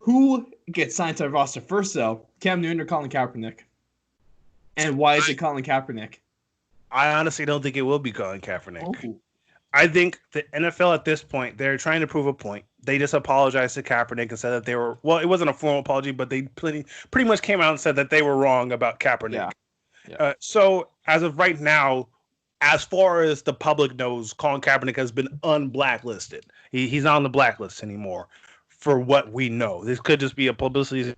Who gets signed to the roster first, though? Cam Newton or Colin Kaepernick? And why is it Colin Kaepernick? I honestly don't think it will be Colin Kaepernick. Oh. I think the NFL at this point, they're trying to prove a point. They just apologized to Kaepernick and said that they were, well, it wasn't a formal apology, but they pretty much came out and said that they were wrong about Kaepernick. Yeah. So as of right now, as far as the public knows, Colin Kaepernick has been unblacklisted. He's not on the blacklist anymore for what we know. This could just be a publicity,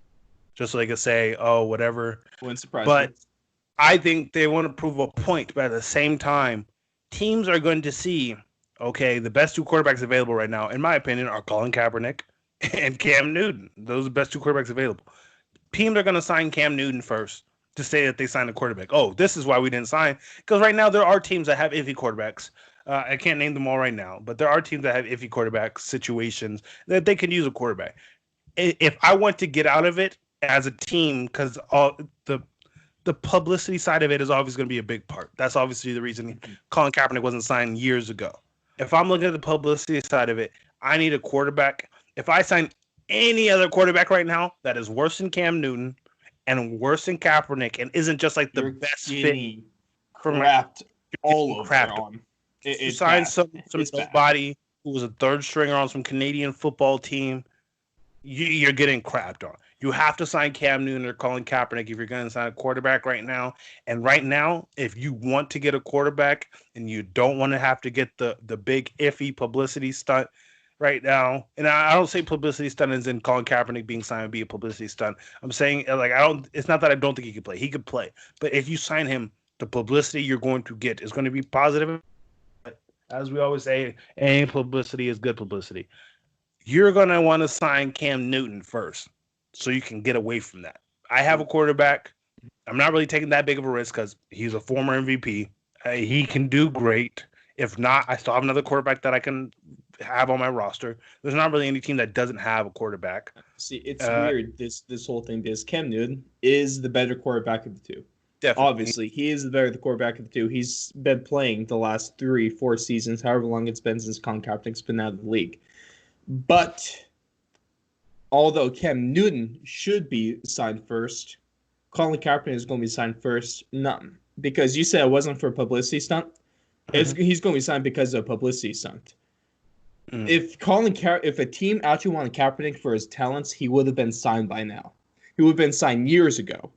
just so they could say, oh, whatever. Wouldn't surprise But me. I think they want to prove a point, but at the same time, teams are going to see, okay, the best two quarterbacks available right now, in my opinion, are Colin Kaepernick and Cam Newton. Those are the best two quarterbacks available. Teams are going to sign Cam Newton first to say that they signed a quarterback. Oh, this is why we didn't sign. Because right now there are teams that have iffy quarterbacks. I can't name them all right now, but there are teams that have iffy quarterback situations that they can use a quarterback. If I want to get out of it as a team, because the publicity side of it is obviously going to be a big part. That's obviously the reason Colin Kaepernick wasn't signed years ago. If I'm looking at the publicity side of it, I need a quarterback. If I sign any other quarterback right now that is worse than Cam Newton and worse than Kaepernick and isn't just like the best fit for crapped all over on. You sign some nobody who was a third stringer on some Canadian football team, you're getting crapped on. You have to sign Cam Newton or Colin Kaepernick if you're going to sign a quarterback right now. And right now, if you want to get a quarterback and you don't want to have to get the big iffy publicity stunt right now, and I don't say publicity stunt as in Colin Kaepernick being signed would be a publicity stunt. I'm saying it's not that I don't think he could play. He could play. But if you sign him, the publicity you're going to get is going to be positive. As we always say, any publicity is good publicity. You're going to want to sign Cam Newton first so you can get away from that. I have a quarterback. I'm not really taking that big of a risk because he's a former MVP. He can do great. If not, I still have another quarterback that I can have on my roster. There's not really any team that doesn't have a quarterback. See, it's weird, this whole thing, because Cam Newton is the better quarterback of the two. Definitely. Obviously, he is the better quarterback of the two. He's been playing the last 3-4 seasons, however long it's been since Colin Kaepernick's been out of the league. But although Cam Newton should be signed first, Colin Kaepernick is going to be signed first. No, because you said it wasn't for a publicity stunt. Mm-hmm. He's going to be signed because of a publicity stunt. Mm. If a team actually wanted Kaepernick for his talents, he would have been signed by now. He would have been signed years ago.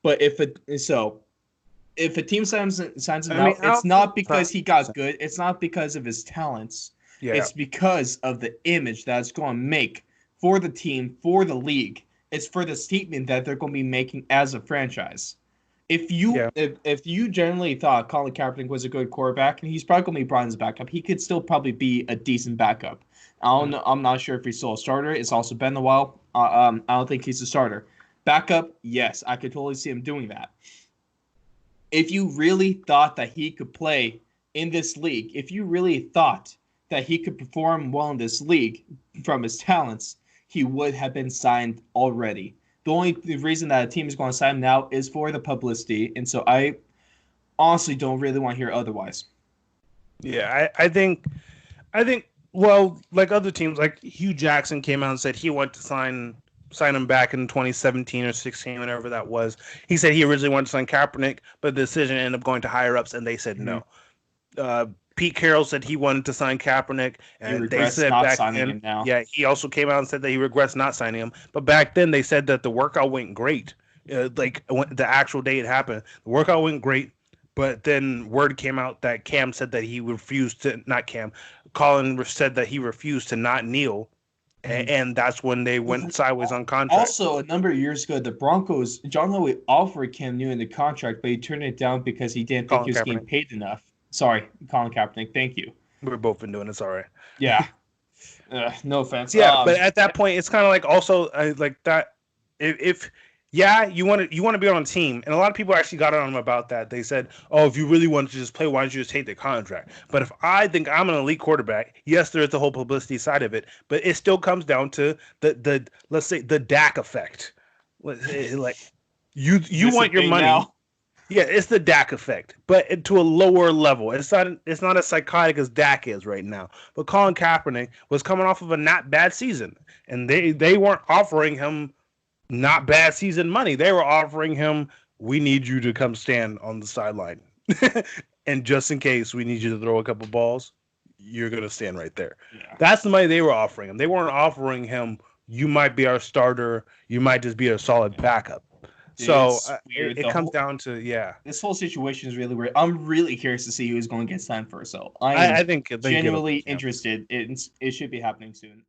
But if a team signs him now, it's not because he got good. It's not because of his talents. Yeah. It's because of the image that it's going to make for the team, for the league. It's for the statement that they're going to be making as a franchise. If you generally thought Colin Kaepernick was a good quarterback, and he's probably going to be Brian's backup, he could still probably be a decent backup. I'm not sure if he's still a starter. It's also been a while. I don't think he's a starter. Backup, yes, I could totally see him doing that. If you really thought that he could play in this league, if you really thought that he could perform well in this league from his talents, he would have been signed already. The only reason that a team is going to sign him now is for the publicity, and so I honestly don't really want to hear otherwise. Yeah, I think, well, like other teams, like Hugh Jackson came out and said he wanted to sign him back in 2017 or 16, whatever that was. He said he originally wanted to sign Kaepernick, but the decision ended up going to higher-ups, and they said no. Pete Carroll said he wanted to sign Kaepernick, and they said back then, yeah, he also came out and said that he regrets not signing him. But back then, they said that the workout went great. Like the actual day it happened, the workout went great. But then word came out that Cam said that he refused to, not Cam, Colin said that he refused to not kneel. And that's when they went sideways on contract. Also, a number of years ago, the Broncos, John Elway offered Cam Newton the contract, but he turned it down because he didn't think he was getting paid enough. Sorry, Colin Kaepernick. Thank you. We've both been doing this all right. Yeah. No offense. Yeah, but at that point, it's kind of like also like that. If you want to be on a team, and a lot of people actually got on him about that. They said, "Oh, if you really want to just play, why don't you just take the contract?" But if I think I'm an elite quarterback, yes, there is the whole publicity side of it, but it still comes down to the let's say the Dak effect. Like you want your money. Now. Yeah, it's the Dak effect, but to a lower level. It's not as psychotic as Dak is right now. But Colin Kaepernick was coming off of a not bad season, and they weren't offering him not bad season money. They were offering him, we need you to come stand on the sideline, and just in case we need you to throw a couple balls, you're gonna stand right there. Yeah. That's the money they were offering him. They weren't offering him, you might be our starter, you might just be a solid backup. So it comes down to This whole situation is really weird. I'm really curious to see who's going to get signed first. So I think genuinely interested. It should be happening soon.